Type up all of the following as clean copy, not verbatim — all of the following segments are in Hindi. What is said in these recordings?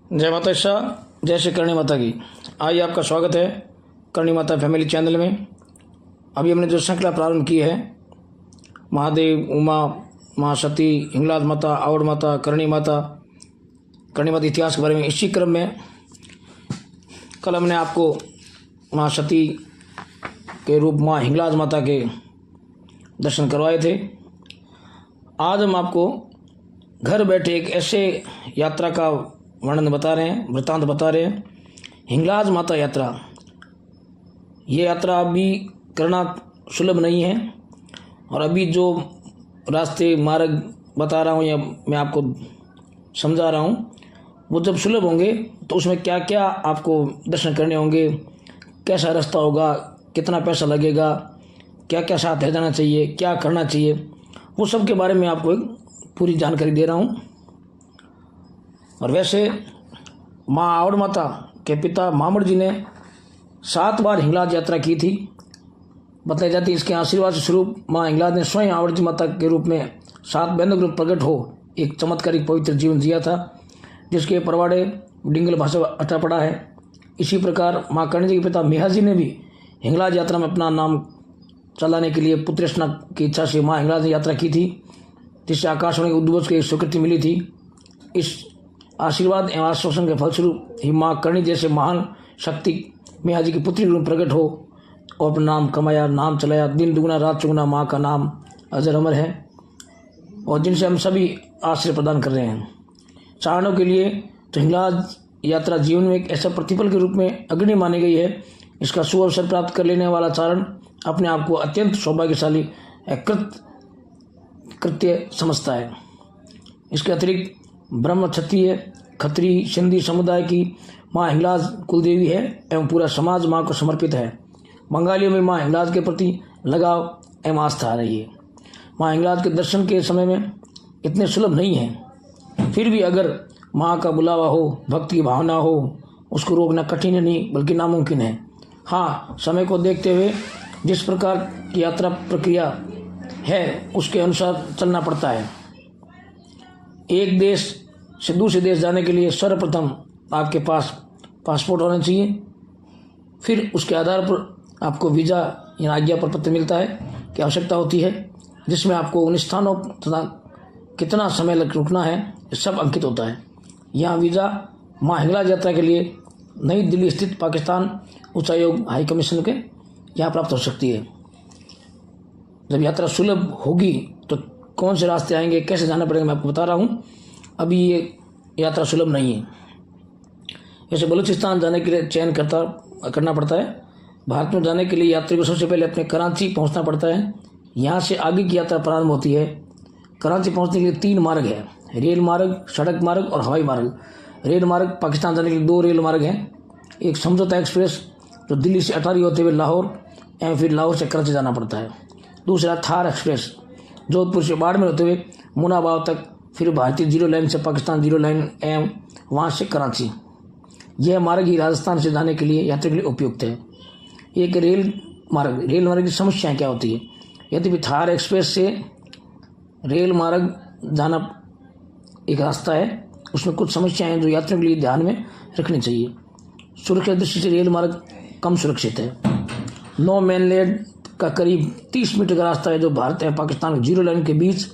जय माता शाह, जय श्री करणी माता की। आइए, आपका स्वागत है करणी माता फैमिली चैनल में। अभी हमने जो श्रृंखला प्रारंभ की है, महादेव, उमा, माँ सती, हिंगलाज माता, आवड़ माता, करणी माता इतिहास के बारे में, इसी क्रम में कल हमने आपको माँ सती के रूप माँ हिंगलाज माता के दर्शन करवाए थे। आज हम आपको घर बैठे एक ऐसे यात्रा का वर्णन बता रहे हैं, वृत्तांत बता रहे हैं। हिंगलाज माता यात्रा, ये यात्रा अभी करना सुलभ नहीं है, और अभी जो रास्ते मार्ग बता रहा हूँ या मैं आपको समझा रहा हूँ, वो जब सुलभ होंगे तो उसमें क्या क्या आपको दर्शन करने होंगे, कैसा रास्ता होगा, कितना पैसा लगेगा, क्या क्या साथ ले जाना चाहिए, क्या करना चाहिए, वो सब के बारे में आपको एक पूरी जानकारी दे रहा हूँ। और वैसे माँ आवड़ माता के पिता मामड़ जी ने 7 बार हिंगलाज यात्रा की थी। बताई जाती है इसके आशीर्वाद स्वरूप माँ हिंगलाज ने स्वयं आवड़ जी माता के रूप में 7 बहनों के रूप प्रकट हो एक चमत्कारिक पवित्र जीवन जिया था, जिसके परवाड़े डिंगल भाषा अटा पड़ा है। इसी प्रकार माँ करणी जी के पिता मिहा जी ने भी हिंगलाज यात्रा में अपना नाम चलाने के लिए पुत्र रचना की इच्छा से माँ हिंगलाज ने यात्रा की थी, जिससे आकाशवाणी के उद्घोष की स्वीकृति मिली थी। इस आशीर्वाद एवं आश्वासन के फलस्वरूप ही माँ करणी जैसे महान शक्ति मिहा जी की पुत्री रूप प्रकट हो और अपना नाम कमाया, नाम चलाया। दिन दुगुना रात चुगुना माँ का नाम अजर अमर है, और जिनसे हम सभी आश्रय प्रदान कर रहे हैं। चारणों के लिए तो हिंगलाज यात्रा जीवन में एक ऐसा प्रतिफल के रूप में अग्रणी मानी गई है। इसका सुअवसर प्राप्त कर लेने वाला चारण अपने आप को अत्यंत सौभाग्यशाली कृत्य समझता है। इसके अतिरिक्त ब्रह्म, क्षत्रिय, खत्री, सिंधी समुदाय की माँ हिंगलाज कुलदेवी है एवं पूरा समाज माँ को समर्पित है। बंगालियों में माँ हिंगलाज के प्रति लगाव एवं आस्था आ रही है। माँ हिंगलाज के दर्शन के समय में इतने सुलभ नहीं है, फिर भी अगर माँ का बुलावा हो, भक्ति की भावना हो, उसको रोकना कठिन नहीं बल्कि नामुमकिन है। हाँ, समय को देखते हुए जिस प्रकार की यात्रा प्रक्रिया है उसके अनुसार चलना पड़ता है। एक देश से दूसरे देश जाने के लिए सर्वप्रथम आपके पास पासपोर्ट होना चाहिए, फिर उसके आधार पर आपको वीज़ा या आज्ञा पत्र मिलता है की आवश्यकता होती है, जिसमें आपको उन स्थानों तथा कितना समय रुकना है ये सब अंकित होता है। यहाँ वीज़ा माँ हिंगलाज यात्रा के लिए नई दिल्ली स्थित पाकिस्तान उच्चायोग हाई कमीशन के यहाँ प्राप्त हो सकती है। जब यात्रा सुलभ होगी तो कौन से रास्ते आएंगे, कैसे जाना पड़ेगा, मैं आपको बता रहा हूँ। अभी ये यात्रा सुलभ नहीं है। जैसे बलूचिस्तान जाने के लिए चयन करना पड़ता है। भारत में जाने के लिए यात्री को सबसे पहले अपने कराची पहुँचना पड़ता है। यहाँ से आगे की यात्रा प्रारंभ होती है। कराची पहुँचने के लिए 3 मार्ग है, रेल मार्ग, सड़क मार्ग और हवाई मार्ग। रेल मार्ग पाकिस्तान जाने के लिए 2 रेल मार्ग हैं। एक समझौता एक्सप्रेस जो दिल्ली से अटारी होते हुए लाहौर एवं फिर लाहौर से कराची जाना पड़ता है। दूसरा थार एक्सप्रेस जोधपुर से बाड़मेर होते हुए मुनाबाव तक, फिर भारतीय जीरो लाइन से पाकिस्तान जीरो लाइन एवं वहाँ से कराची। यह मार्ग ही राजस्थान से जाने के लिए यात्री के लिए उपयुक्त है। एक रेल मार्ग की समस्याएं क्या होती है? यदि थार एक्सप्रेस से रेल मार्ग जाना एक रास्ता है, उसमें कुछ समस्याएं हैं जो यात्रियों के लिए ध्यान में रखनी चाहिए। सुरक्षा दृष्टि से रेल मार्ग कम सुरक्षित है। नो मैनलैंड का करीब 30 मीटर का रास्ता है जो भारत एवं पाकिस्तान जीरो लाइन के बीच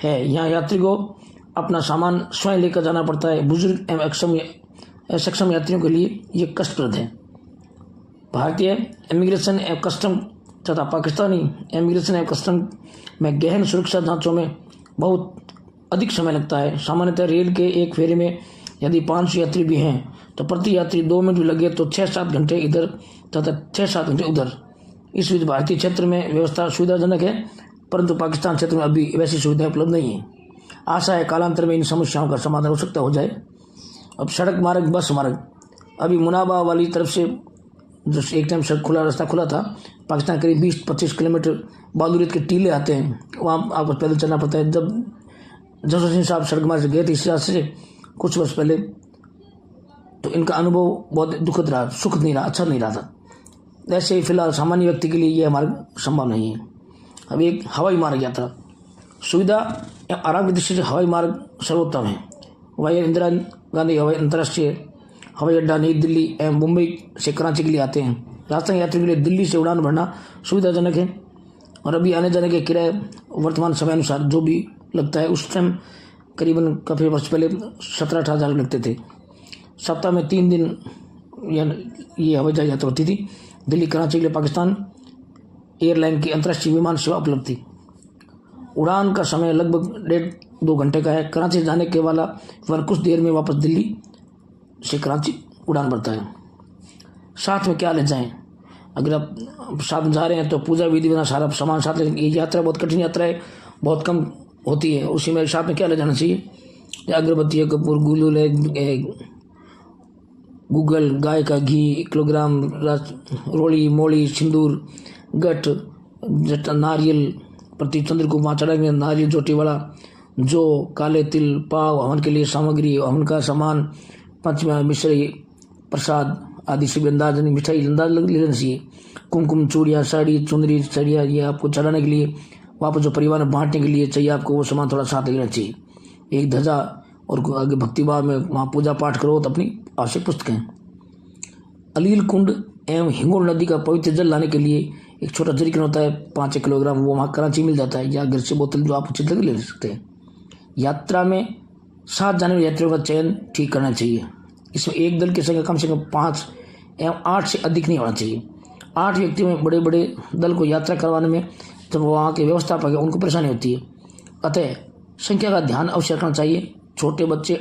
है। यहाँ यात्री को अपना सामान स्वयं लेकर जाना पड़ता है। बुजुर्ग एवं सक्षम यात्रियों के लिए ये कष्टप्रद है। भारतीय इमिग्रेशन एवं कस्टम तथा पाकिस्तानी इमिग्रेशन एवं कस्टम में गहन सुरक्षा जांचों में बहुत अधिक समय लगता है। सामान्यतः रेल के एक फेरे में यदि 500 यात्री भी हैं तो प्रति यात्री 2 मिनट भी लगे तो 6-7 घंटे इधर तथा 6-7 घंटे उधर। इस बीच भारतीय क्षेत्र में व्यवस्था सुविधाजनक है, परंतु पाकिस्तान क्षेत्र में अभी वैसी सुविधाएं उपलब्ध नहीं है। आशा है कालांतर में इन समस्याओं का समाधान हो सकता हो जाए। अब सड़क मार्ग, बस मार्ग, अभी मुनाबा वाली तरफ से जो एक टाइम सड़क रास्ता खुला था, पाकिस्तान करीब 20-25 किलोमीटर बादुरीत के टीले आते हैं, वहाँ आपको पैदल चलना पड़ता है। जब जसवंत सिंह साहब सड़क मार्ग से गए थे इस रास्ते से कुछ वर्ष पहले, तो इनका अनुभव बहुत दुखद रहा, सुखद नहीं रहा, अच्छा नहीं रहा था। ऐसे ही फिलहाल सामान्य व्यक्ति के लिए यह मार्ग संभव नहीं है। अब एक हवाई मार्ग यात्रा सुविधा या आराम की दृष्टि से हवाई मार्ग सर्वोत्तम है। वाया इंदिरा गांधी हवाई अंतर्राष्ट्रीय हवाई अड्डा नई दिल्ली एवं मुंबई से कराची के लिए आते हैं। राजस्थान यात्रियों के लिए दिल्ली से उड़ान भरना सुविधाजनक है और अभी आने जाने के किराए वर्तमान समय अनुसार जो भी लगता है, उस टाइम करीबन काफ़ी वर्ष पहले 17-18 हज़ार लगते थे। सप्ताह में 3 दिन ये हवाई जहाज यात्रा होती थी। दिल्ली कराची के लिए पाकिस्तान एयरलाइन की अंतर्राष्ट्रीय विमान सेवा उपलब्ध थी। उड़ान का समय लगभग 1.5-2 घंटे का है। कराची जाने के वाला विमान कुछ देर में वापस दिल्ली से कराची उड़ान भरता है। साथ में क्या ले जाएं? अगर आप साथ में जा रहे हैं तो पूजा विधि बना सारा सामान साथ ले। ये यात्रा बहुत कठिन यात्रा है, बहुत कम होती है। उसी में साथ में क्या ले जाना चाहिए? अगरबत्ती है, कपूर, गुलूल है, गूगल, गाय का घी 1 किलोग्राम, रोली, मोली, सिंदूर, गट, नारियल, प्रति चंद्र को वहाँ चढ़ाएंगे, नारियल चोटी वाला, जो काले तिल, पाव, हवन के लिए सामग्री, हवन का सामान, पंचमा मिश्री, प्रसाद आदि सभी अंदाज मिठाई अंदाज ले लेना चाहिए। कुमकुम, चूड़ियाँ, साड़ी, चुंदरी, सड़िया, ये आपको चढ़ाने के लिए, वापस जो परिवार में बांटने के लिए चाहिए आपको, वो सामान थोड़ा साथ लेना चाहिए। एक ध्वजा और आगे भक्तिभाव में वहाँ पूजा पाठ करो तो अपनी आवश्यक पुस्तकें। अलील कुंड एवं हिंगोल नदी का पवित्र जल लाने के लिए एक छोटा जरिकन होता है 5 किलोग्राम, वो वहाँ कराची मिल जाता है, या घर से बोतल जो आप उचित ले सकते हैं। यात्रा में साथ जाने वाले यात्रियों का चयन ठीक करना चाहिए। इसमें एक दल की संख्या कम से कम 5 एवं 8 से अधिक नहीं होना चाहिए। 8 व्यक्तियों में बड़े बड़े दल को यात्रा करवाने में जब वहाँ के व्यवस्थापक है उनको परेशानी होती है, अतः संख्या का ध्यान अवश्य रखना चाहिए। छोटे बच्चे,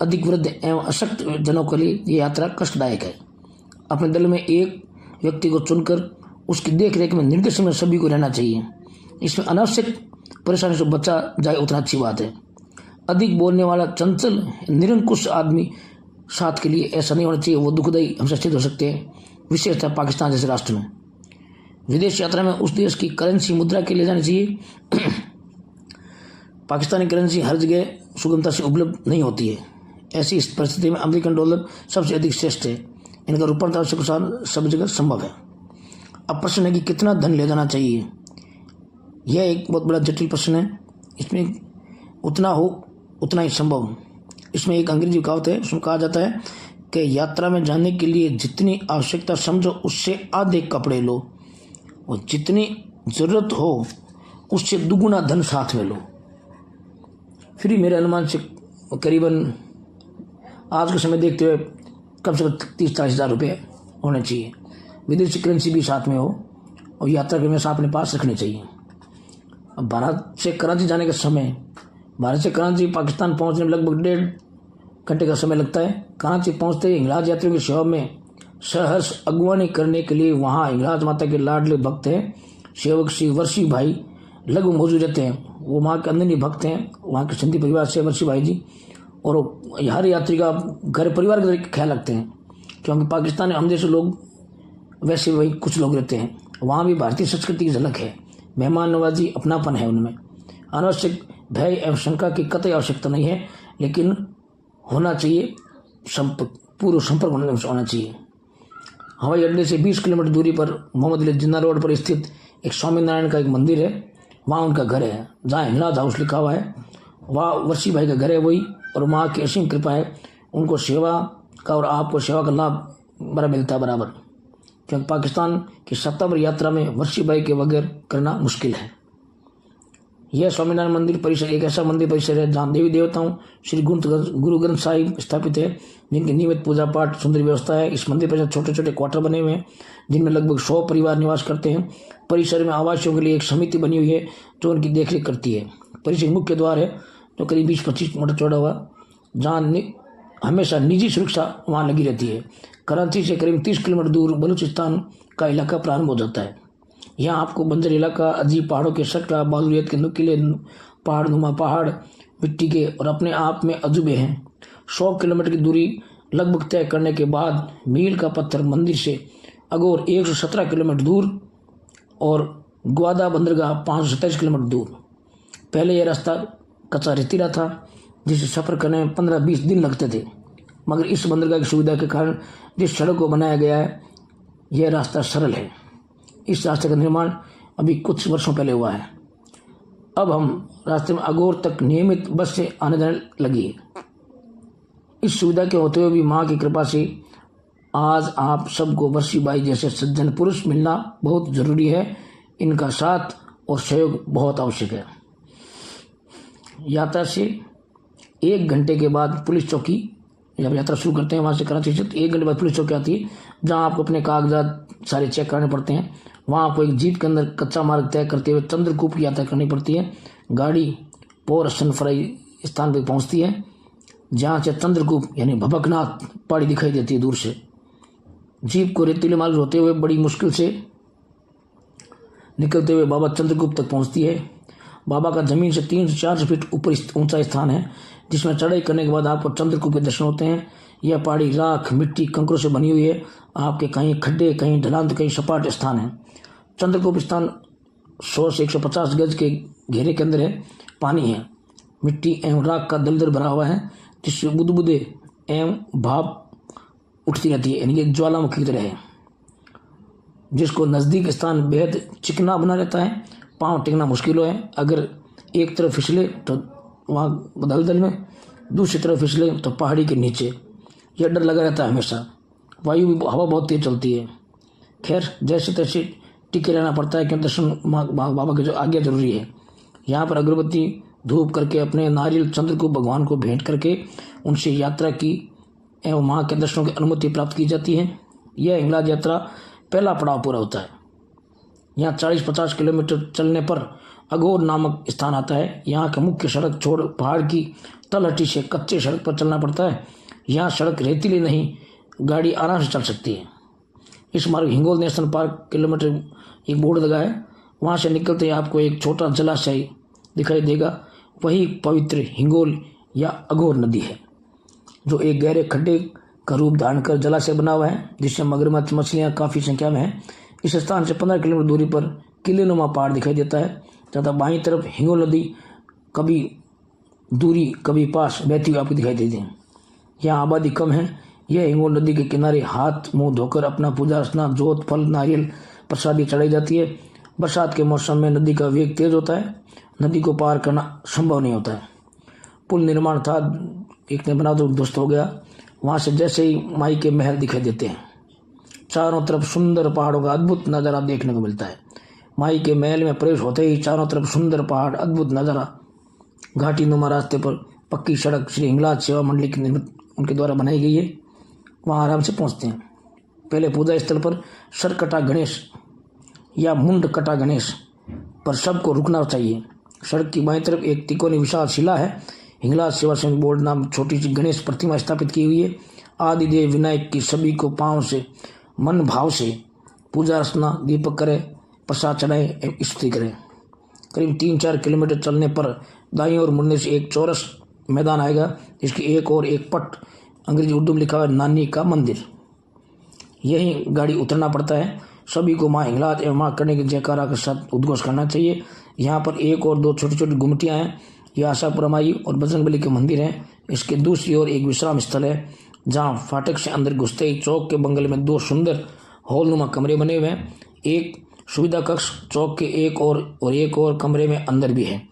अधिक वृद्ध एवं अशक्त जनों के लिए ये यात्रा कष्टदायक है। अपने दल में एक व्यक्ति को चुनकर उसकी देख रेख में निर्देशन में सभी को रहना चाहिए। इसमें अनावश्यक परेशानी से बचा जाए उतना अच्छी बात है। अधिक बोलने वाला, चंचल, निरंकुश आदमी साथ के लिए ऐसा नहीं होना चाहिए, वो दुखदायी हमसे सिद्ध हो सकते हैं, विशेषतः पाकिस्तान जैसे राष्ट्र में। विदेश यात्रा में उस देश की करेंसी मुद्रा के ले जानी चाहिए। पाकिस्तानी करेंसी हर जगह सुगमता से उपलब्ध नहीं होती है। ऐसी परिस्थिति में अमेरिकन डॉलर सबसे अधिक श्रेष्ठ है। इनका रूपांतर आवश्यक सब जगह संभव है। अब प्रश्न है कि कितना धन ले जाना चाहिए। यह एक बहुत बड़ा जटिल प्रश्न है। इसमें उतना हो उतना ही संभव। इसमें एक अंग्रेजी कहावत है, उसमें कहा जाता है कि यात्रा में जाने के लिए जितनी आवश्यकता समझो उससे आधे कपड़े लो, और जितनी ज़रूरत हो उससे दुगुना धन साथ में लो। फिर मेरे अनुमान से करीबन आज के समय देखते हुए कम से कम 30-40 हज़ार रुपये होने चाहिए। विदेशी करेंसी भी साथ में हो और यात्रा के हमेशा अपने पास रखनी चाहिए। अब भारत से कराची जाने का समय, भारत से कराची पाकिस्तान पहुंचने में लगभग 1.5 घंटे का समय लगता है। कराची पहुंचते ही हिंगलाज यात्रियों की सेवा में सहर्ष अगुवानी करने के लिए वहाँ हिंगलाज माता के लाडले भक्त हैं सेवक श्री वर्षी भाई लगभग मौजूद रहते हैं। वो वहाँ के अंदनी भक्त हैं, वहाँ के सिंधी परिवार से वर्षी भाई जी, और हर यात्री का घर परिवार का ख्याल रखते हैं, क्योंकि पाकिस्तान में हम जैसे लोग वैसे वही कुछ लोग रहते हैं। वहाँ भी भारतीय संस्कृति की झलक है, मेहमान नवाजी, अपनापन है उनमें। अनावश्यक भय एवं शंका की कतई आवश्यकता नहीं है, लेकिन होना चाहिए पूर्व संपर्क होना चाहिए। हवाई अड्डे से 20 किलोमीटर दूरी पर मोहम्मद अली जिन्ना रोड पर स्थित एक स्वामीनारायण का एक मंदिर है, वहाँ उनका घर है, जहाँ हिंगलाज हाउस लिखा हुआ है। वहाँ वर्षी भाई का घर है वही, और वहाँ की असीम कृपा है। उनको सेवा का और आपको सेवा का लाभ बड़ा मिलता है बराबर, क्योंकि पाकिस्तान की सत्तावर यात्रा में वर्षी भाई के बगैर करना मुश्किल है। यह स्वामीनारायण मंदिर परिसर एक ऐसा मंदिर परिसर है जहाँ देवी देवताओं श्री गुरु ग्रंथ साहिब स्थापित है, जिनकी नियमित पूजा पाठ सुंदर व्यवस्था है। इस मंदिर परिसर छोटे छोटे क्वार्टर बने हुए हैं, जिनमें लगभग 100 परिवार निवास करते हैं। परिसर में आवासियों के लिए एक समिति बनी हुई है जो उनकी देखरेख करती है। परिसर मुख्य द्वार है जो करीब 20-25 मीटर चौड़ा हुआ, जहाँ हमेशा निजी सुरक्षा वहाँ लगी रहती है। कराची से करीब 30 किलोमीटर दूर बलूचिस्तान का इलाका प्रारंभ हो जाता है। यहाँ आपको बंजर इलाका, अजीब पहाड़ों के शक्ल, बालूरियत के नुकीले पहाड़ नुमा पहाड़, मिट्टी के और अपने आप में अजूबे हैं। 100 किलोमीटर की दूरी लगभग तय करने के बाद मील का पत्थर मंदिर से अगोर 117 किलोमीटर दूर और ग्वादा बंदरगाह 527 किलोमीटर दूर। पहले यह रास्ता कच्चा रेतीला था, जिसे सफ़र करने में 15-20 दिन लगते थे, मगर इस बंदरगाह की सुविधा के कारण जिस सड़क को बनाया गया है, यह रास्ता सरल है। इस रास्ते का निर्माण अभी कुछ वर्षों पहले हुआ है। अब हम रास्ते में अगोर तक नियमित बस से आने जाने लगी है। इस सुविधा के होते हुए भी माँ की कृपा से आज आप सबको वर्षीबाई जैसे सज्जन पुरुष मिलना बहुत जरूरी है। इनका साथ और सहयोग बहुत आवश्यक है। यात्रा से 1 घंटे के बाद पुलिस चौकी, जब यात्रा शुरू करते हैं वहाँ से कराची से, तो 1 घंटे बाद पुलिस चौकी आती है, जहाँ आपको अपने कागजात सारे चेक कराने पड़ते हैं। वहाँ आपको एक जीप के अंदर कच्चा मार्ग तय करते हुए चंद्रकूप की यात्रा करनी पड़ती है। गाड़ी पोर सनफराई स्थान पर पहुँचती है, जहाँ से चंद्रकूप यानी भबकनाथ पहाड़ी दिखाई देती है दूर से। जीप को रेतीले मार्ग होते हुए बड़ी मुश्किल से निकलते हुए बाबा चंद्रकूप तक पहुँचती है। बाबा का जमीन से 3 से 4 फीट ऊपर ऊंचा स्थान है, जिसमें चढ़ाई करने के बाद आपको चंद्रकूप के दर्शन होते हैं। यह पहाड़ी राख, मिट्टी, कंकरों से बनी हुई है। आपके कहीं खड्डे, कहीं ढलान, तो कहीं सपाट स्थान है। चंद्रकूप स्थान 100 से 150 गज के घेरे के अंदर है। पानी है, मिट्टी एवं राख का दलदल भरा हुआ है, जिससे बुदबुदे एवं भाप उठती रहती है, यानी कि ज्वालामुखी की तरह है, जिसको नज़दीक स्थान बेहद चिकना बना रहता है। पाँव टिकना मुश्किल है। अगर एक तरफ फिसले तो वहाँ दलदल में, दूसरी तरफ फिसले तो पहाड़ी के नीचे। यह डर लगा रहता है हमेशा। वायु भी, हवा बहुत तेज चलती है। खैर, जैसे तैसे टिके रहना पड़ता है, क्योंकि दर्शन बाबा के जो आज्ञा जरूरी है। यहाँ पर अगरबत्ती धूप करके अपने नारियल चंद्रकूप भगवान को भेंट करके उनसे यात्रा की एवं माँ के दर्शनों की अनुमति प्राप्त की जाती है। यह हिंगलाज यात्रा पहला पड़ाव पूरा होता है। यहाँ 40-50 किलोमीटर चलने पर अघोर नामक स्थान आता है। यहाँ का मुख्य सड़क छोड़ पहाड़ की तलहटी से कच्चे सड़क पर चलना पड़ता है। यहाँ सड़क रेतीली नहीं, गाड़ी आराम से चल सकती है। इस मार्ग हिंगोल नेशनल पार्क किलोमीटर एक बोर्ड लगा है, वहाँ से निकलते ही आपको एक छोटा जलाशय दिखाई देगा। वही पवित्र हिंगोल या अघोर नदी है, जो एक गहरे खड्डे का रूप धारण कर जलाशय बना हुआ है, जिससे मगरमच्छ, मछलियाँ काफ़ी संख्या में हैं। इस स्थान से 15 किलोमीटर दूरी पर किलेनुमा पहाड़ दिखाई देता है, तथा बाईं तरफ हिंगोल नदी कभी दूरी कभी पास बहती हुई आपको दिखाई देती है। यहाँ आबादी कम है। यह हिंगोल नदी के किनारे हाथ मुंह धोकर अपना पूजा अर्चना, जोत, फल, नारियल, प्रसादी चढ़ाई जाती है। बरसात के मौसम में नदी का वेग तेज होता है, नदी को पार करना संभव नहीं होता है। पुल निर्माण था, एक ने बना तो ध्वस्त हो गया। वहाँ से जैसे ही माई के महल दिखाई देते हैं, चारों तरफ सुंदर पहाड़ों का अद्भुत नज़ारा देखने को मिलता है। माई के महल में प्रवेश होते ही चारों तरफ सुंदर पहाड़, अद्भुत नज़ारा। घाटी नुमा रास्ते पर पक्की सड़क श्री हिंगलाज सेवा मंडली की उनके द्वारा बनाई गई है, वहाँ आराम से पहुँचते हैं। पहले पूजा स्थल पर सरकटा गणेश या मुंड कटा गणेश पर सबको रुकना चाहिए। सड़क की बाईं तरफ एक तिकोनी विशाल शिला है। हिंगलाज सेवा संघ बोर्ड नाम छोटी सी गणेश प्रतिमा स्थापित की हुई है। आदिदेव विनायक की सभी को पाँव से, मन भाव से पूजा अर्चना, दीपक करें, प्रसाद चढ़ाएं एवं स्तुति करें। करीब 3-4 किलोमीटर चलने पर दाईं ओर मुड़ने से एक चौरस मैदान आएगा, जिसकी एक और एक पट अंग्रेजी उर्दू में लिखा हुआ नानी का मंदिर। यहीं गाड़ी उतरना पड़ता है। सभी को माँ हिंगलाज एवं माँ करने के जयकारा के साथ उद्घोष करना चाहिए। यहाँ पर 1 और 2 छोटी छोटी गुमटियाँ हैं। यह आशापुरा माई और बजरंगबली के मंदिर हैं। इसके दूसरी ओर एक विश्राम स्थल है, जहाँ फाटक से अंदर घुसते ही चौक के बंगले में 2 सुंदर हॉलनुमा कमरे बने हुए हैं। एक सुविधा कक्ष चौक के एक और कमरे में अंदर भी है,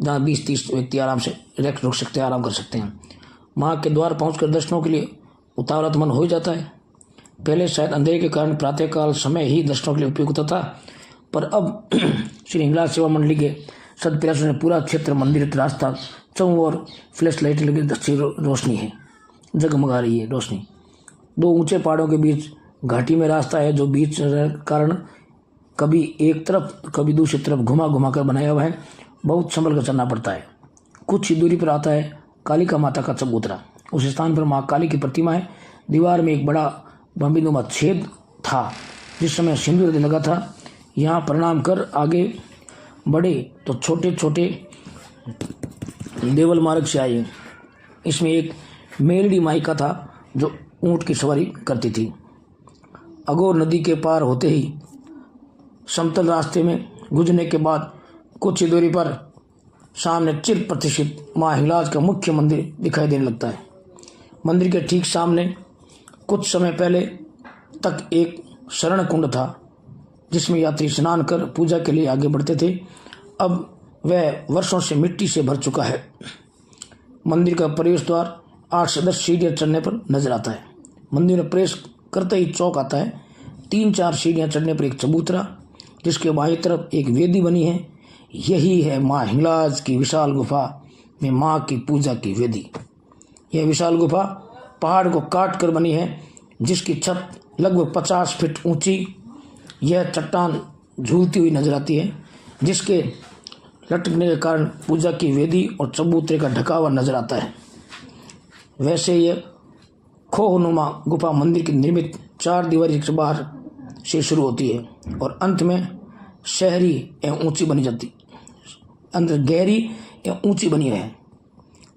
जहाँ 20-30 व्यक्ति आराम से रुक सकते हैं, आराम कर सकते हैं। माँ के द्वार पहुँचकर दर्शनों के लिए उतावला तो मन हो ही जाता है। पहले शायद अंधेरे के कारण प्रातःकाल समय ही दर्शनों के लिए उपयुक्त था, पर अब श्री हिंगलाज सेवा मंडली के सदप्रयासों ने पूरा क्षेत्र, मंदिर, रास्ता चौं और फ्लैश लाइट लगी अच्छी रोशनी है, जगमगा रही है रोशनी। 2 ऊंचे पहाड़ों के बीच घाटी में रास्ता है, जो बीच कारण कभी एक तरफ कभी दूसरी तरफ घुमा कर बनाया हुआ है। बहुत संभल कर चलना पड़ता है। कुछ ही दूरी पर आता है कालिका माता का चबूतरा। उस स्थान पर माँ काली की प्रतिमा है। दीवार में एक बड़ा बम्बीनुमा छेद था, जिस समय सिंदूर लगा था। यहाँ प्रणाम कर आगे बढ़े तो छोटे छोटे देवल मार्ग से आए। इसमें एक मेलडी माई का था, जो ऊँट की सवारी करती थी। अघोर नदी के पार होते ही समतल रास्ते में गुजरने के बाद कुछ ही दूरी पर सामने चिर प्रतिष्ठित माँ हिंगलाज का मुख्य मंदिर दिखाई देने लगता है। मंदिर के ठीक सामने कुछ समय पहले तक एक शरण कुंड था, जिसमें यात्री स्नान कर पूजा के लिए आगे बढ़ते थे। अब वह वर्षों से मिट्टी से भर चुका है। मंदिर का प्रवेश द्वार 8 से 10 सीढ़ियाँ चढ़ने पर नजर आता है। मंदिर में प्रवेश करते ही चौक आता है। 3-4 सीढ़ियाँ चढ़ने पर एक चबूतरा, जिसके बाईं तरफ एक वेदी बनी है। यही है माँ हिंगलाज की विशाल गुफा में माँ की पूजा की वेदी। यह विशाल गुफा पहाड़ को काट कर बनी है, जिसकी छत लगभग 50 फीट ऊंची। यह चट्टान झूलती हुई नजर आती है, जिसके लटकने के कारण पूजा की वेदी और चबूतरे का ढका हुआ नजर आता है। वैसे यह खोहनुमा गुफा मंदिर की निर्मित 4 दीवारी के बाहर से शुरू होती है और अंत में शहरी एवं ऊंची बनी जाती, अंदर गहरी एवं ऊंची बनी है।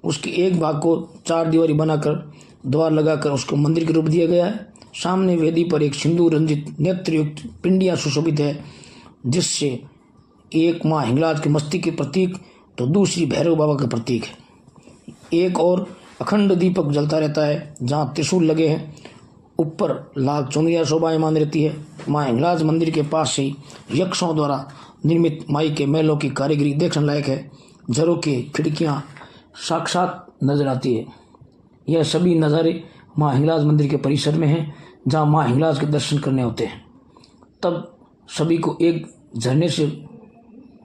उसके एक भाग को 4 दीवारी बनाकर द्वार लगाकर उसको मंदिर के रूप दिया गया है। सामने वेदी पर एक सिंदूर रंजित नेत्रयुक्त पिंडियाँ सुशोभित है, जिससे एक माँ हिंगलाज के मस्तिष्क के प्रतीक तो दूसरी भैरव बाबा का प्रतीक है। एक और अखंड दीपक जलता रहता है, जहाँ त्रिशूल लगे हैं। ऊपर लाल चुनरिया शोभायमान रहती है। माँ हिंगलाज मंदिर के पास से यक्षों द्वारा निर्मित माई के महलों की कारीगरी देखने लायक है। झरोखे, खिड़कियाँ साक्षात नजर आती है। यह सभी नज़ारे माँ हिंगलाज मंदिर के परिसर में हैं, जहाँ माँ हिंगलाज के दर्शन करने होते हैं। तब सभी को एक झरने से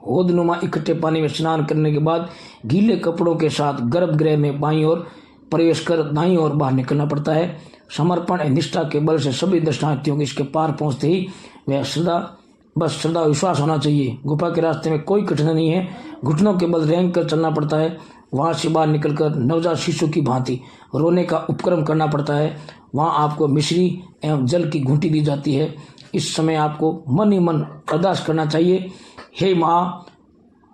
होदनुमा इकट्ठे पानी में स्नान करने के बाद गीले कपड़ों के साथ गर्भगृह में बाईं ओर प्रवेश कर दाईं ओर बाहर निकलना पड़ता है। समर्पण एवं निष्ठा के बल से सभी दर्शनार्थियों को इसके पार पहुंचते ही वह श्रद्धा विश्वास होना चाहिए। गुफा के रास्ते में कोई कठिनाई नहीं है, घुटनों के बल रेंग कर चलना पड़ता है। वहाँ से बाहर निकलकर नवजात शिशु की भांति रोने का उपक्रम करना पड़ता है। वहाँ आपको मिश्री एवं जल की घूंटी दी जाती है। इस समय आपको मन ही मन अरदास करना चाहिए, हे माँ,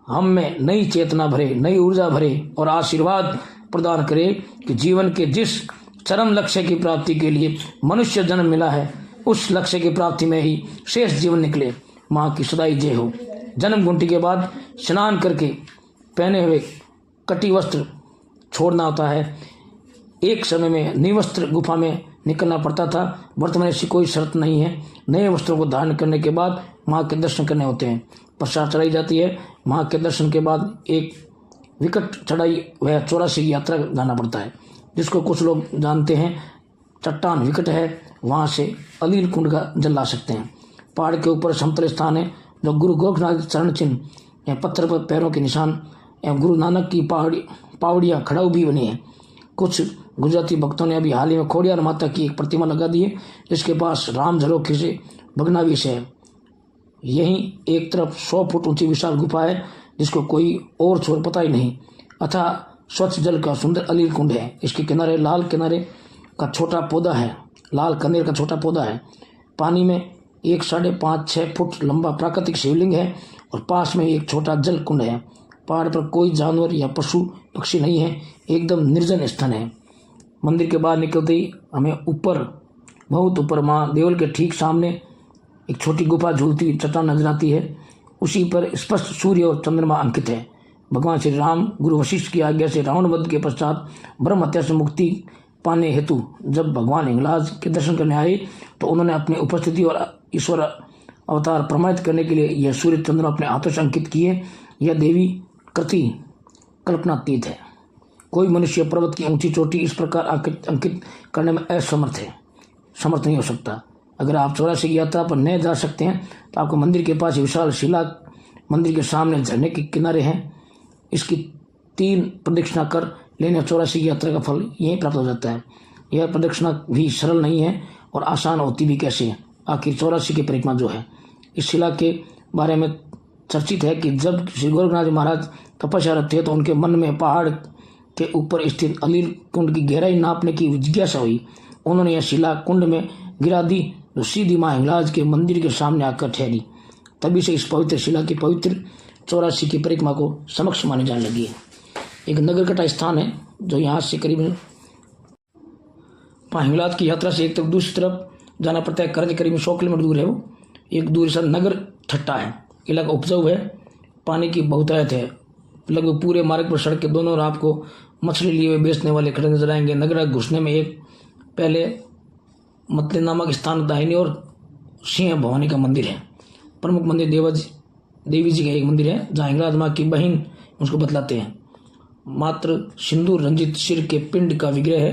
हम में नई चेतना भरे, नई ऊर्जा भरे और आशीर्वाद प्रदान करे कि जीवन के जिस चरम लक्ष्य की प्राप्ति के लिए मनुष्य जन्म मिला है, उस लक्ष्य की प्राप्ति में ही शेष जीवन निकले। माँ की सदाई जय हो। जन्म घंटी के बाद स्नान करके पहने हुए कटी वस्त्र छोड़ना होता है। एक समय में निवस्त्र गुफा में निकलना पड़ता था, वर्तमान ऐसी कोई शर्त नहीं है। नए वस्त्रों को धारण करने के बाद माँ के दर्शन करने होते हैं। प्रसाद चढ़ाई जाती है। माँ के दर्शन के बाद एक विकट चढ़ाई वह 84 की यात्रा जाना पड़ता है, जिसको कुछ लोग जानते हैं। चट्टान विकट है, वहाँ से अलील कुंड का जल ला सकते हैं। पहाड़ के ऊपर समतल स्थान है, जो गुरु गोरखनाथ चरण चिन्ह या पत्थर पर पैरों के निशान एवं गुरु नानक की पावड़ियाँ खड़ाऊ भी बनी है। कुछ गुजराती भक्तों ने अभी हाल ही में खोडियार माता की एक प्रतिमा लगा दी है, जिसके पास राम झरोखे से भग्नाविश है। यहीं एक तरफ 100 फुट ऊंची विशाल गुफा है, जिसको कोई और छोर पता ही नहीं। अतः स्वच्छ जल का सुंदर अलील कुंड है। इसके किनारे लाल कनेर का छोटा पौधा है। पानी में 5.5-6 फुट लंबा प्राकृतिक शिवलिंग है और पास में एक छोटा जल कुंड है। पहाड़ पर कोई जानवर या पशु पक्षी नहीं है, एकदम निर्जन स्थान है। मंदिर के बाहर निकलते ही हमें बहुत ऊपर माँ देवल के ठीक सामने एक छोटी गुफा झूलती हुई चट्टान नजर आती है। उसी पर स्पष्ट सूर्य और चंद्रमा अंकित है। भगवान श्री राम गुरु वशिष्ठ की आज्ञा से रावण वध के पश्चात ब्रह्म हत्या से मुक्ति पाने हेतु जब भगवान हिंगलाज के दर्शन करने आए, तो उन्होंने अपनी उपस्थिति और ईश्वर अवतार प्रमाणित करने के लिए यह सूर्य चंद्रमा अपने हाथों से अंकित किए। यह देवी कृति कल्पनातीत है। कोई मनुष्य पर्वत की ऊंची चोटी इस प्रकार अंकित करने में समर्थ नहीं हो सकता। अगर आप 84 की यात्रा पर न जा सकते हैं, तो आपको मंदिर के पास विशाल शिला मंदिर के सामने झरने के किनारे हैं। इसकी 3 प्रदक्षिणा कर लेने 84 की यात्रा का फल यहीं प्राप्त हो जाता है। यह प्रदक्षिणा भी सरल नहीं है और आसान होती भी कैसे है। आखिर 84 की परिक्रमा जो है, इस शिला के बारे में चर्चित है कि जब श्री गोरखनाथ महाराज तपस्यारत थे, तो उनके मन में पहाड़ के ऊपर स्थित अलील कुंड की गहराई नापने की जिज्ञासा हुई। उन्होंने यह शिला कुंड में गिरा दी, जो सीधी माँ हिंगलाज के मंदिर के सामने आकर ठहरी। तभी से इस पवित्र शिला की पवित्र 84 की परिक्रमा को समक्ष मानी जाने लगी है। एक नगर कटा स्थान है, जो यहाँ से करीबन माँ हिंगलाज की यात्रा से एक तरफ दूसरी तरफ जाना पड़ता है। करीबन 100 किलोमीटर दूर है। वो एक दूर से नगर ठट्टा है। इलाका उपजाऊ है, पानी की बहुतायत है। लगभग पूरे मार्ग पर सड़क के दोनों ओर आपको मछली लिए हुए बेचने वाले खड़े नजर आएंगे। नगर घुसने में एक पहले मतले नामक स्थान दाहिनी और सिंह भवानी का मंदिर है। प्रमुख मंदिर देवी जी का एक मंदिर है, जहाँ हिंगलाज माँ की बहन उसको बतलाते हैं। मात्र सिंदूर रंजित सिर के पिंड का विग्रह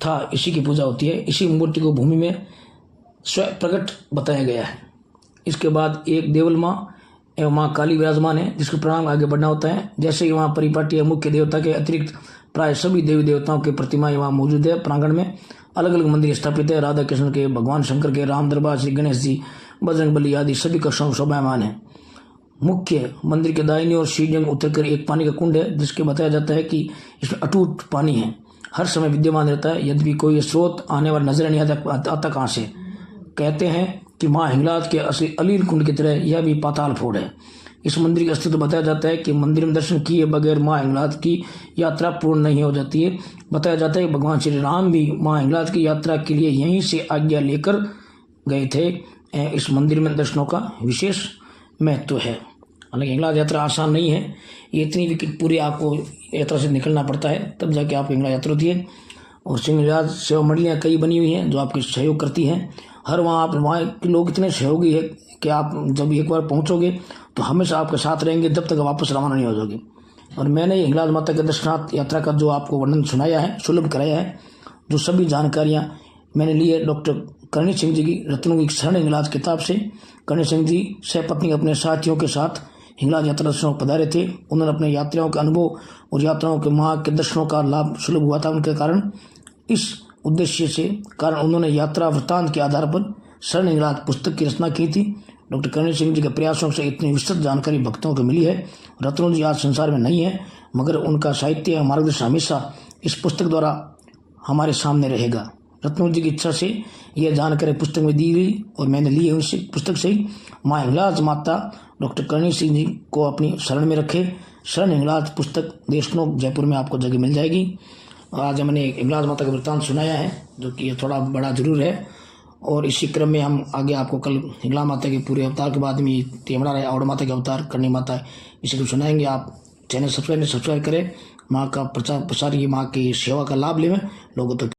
था, इसी की पूजा होती है। इसी मूर्ति को भूमि में स्वयं प्रकट बताया गया है। इसके बाद एक देवल माँ एवं माँ काली विराजमान है, जिसके प्रणाम आगे बढ़ना होता है। जैसे कि वहाँ परिपाटी मुख्य देवता के अतिरिक्त प्राय सभी देवी देवताओं की प्रतिमाएं वहाँ मौजूद है। प्रांगण में अलग अलग मंदिर स्थापित है। राधा कृष्ण के, भगवान शंकर के, राम दरबार, श्री गणेश जी, बजरंग बली आदि सभी का शोभायमान है। मुख्य मंदिर के दाहिनी ओर सीढ़ियों उतरकर एक पानी का कुंड है, जिसके बताया जाता है कि इसमें अटूट पानी है, हर समय विद्यमान रहता है। यद्यपि कोई स्रोत आने वाला नजर नहीं आता कहाँ से। कहते हैं कि माँ हिंगलाज के असली अलील कुंड की तरह यह भी पाताल फोड़ है। इस मंदिर का अस्तित्व बताया जाता है कि मंदिर में दर्शन किए बगैर माँ हिंगलाज की यात्रा पूर्ण नहीं हो जाती है। बताया जाता है कि भगवान श्री राम भी माँ हिंगलाज की यात्रा के लिए यहीं से आज्ञा लेकर गए थे। इस मंदिर में दर्शनों का विशेष महत्व है। हालांकि हिंगलाज यात्रा आसान नहीं है, ये इतनी विकट पूरी आपको यात्रा से निकलना पड़ता है, तब जाके आप हिंगलाज यात्रा होती है। और हिंगलाज सेवा मंडलियाँ कई बनी हुई हैं जो आपके सहयोग करती हैं। हर वहाँ के लोग इतने सहयोगी है कि आप जब एक बार पहुँचोगे तो हमेशा आपके साथ रहेंगे जब तक वापस रवाना नहीं हो जाओगे। और मैंने हिंगलाज माता के दर्शनार्थ यात्रा का जो आपको वर्णन सुनाया है, सुलभ कराया है, जो सभी जानकारियाँ मैंने ली है डॉक्टर करणी सिंह जी की रत्नों की शरण हिंगलाज किताब से। करणी सिंह जी सहपत्नी अपने साथियों के साथ हिंगलाज यात्रा दर्शनों पधारे थे। उन्होंने अपने यात्राओं के अनुभव और यात्राओं के माँ के दर्शनों का लाभ सुलभ हुआ था उनके कारण। इस उद्देश्य से कारण उन्होंने यात्रा वृत्तांत के आधार पर शरण हिंगलाज पुस्तक की रचना की थी। डॉक्टर करणी सिंह जी के प्रयासों से इतनी विस्तृत जानकारी भक्तों को मिली है। रत्नों जी आज संसार में नहीं है, मगर उनका साहित्य और मार्गदर्शन हमेशा इस पुस्तक द्वारा हमारे सामने रहेगा। रत्नों जी की इच्छा से यह जानकारी पुस्तक में दी गई और मैंने ली है उनसे पुस्तक से ही। माँ हिंगलाज माता डॉक्टर करणी सिंह जी को अपनी शरण में रखे। शरण हिंगलाज पुस्तक देशनोक जयपुर में आपको जगह मिल जाएगी। आज हमने हिंगलाज माता का वृत्तांत सुनाया है, जो कि थोड़ा बड़ा जरूर है। और इसी क्रम में हम आगे आपको कल हिंगलाज माता के पूरे अवतार के बाद में तेमड़ा रहे आवड़ माता के अवतार, करणी माता, इसी को सुनाएंगे। आप चैनल सब्सक्राइब करें, माँ का प्रचार प्रसार, ये माँ की सेवा का लाभ लें लोगों तक।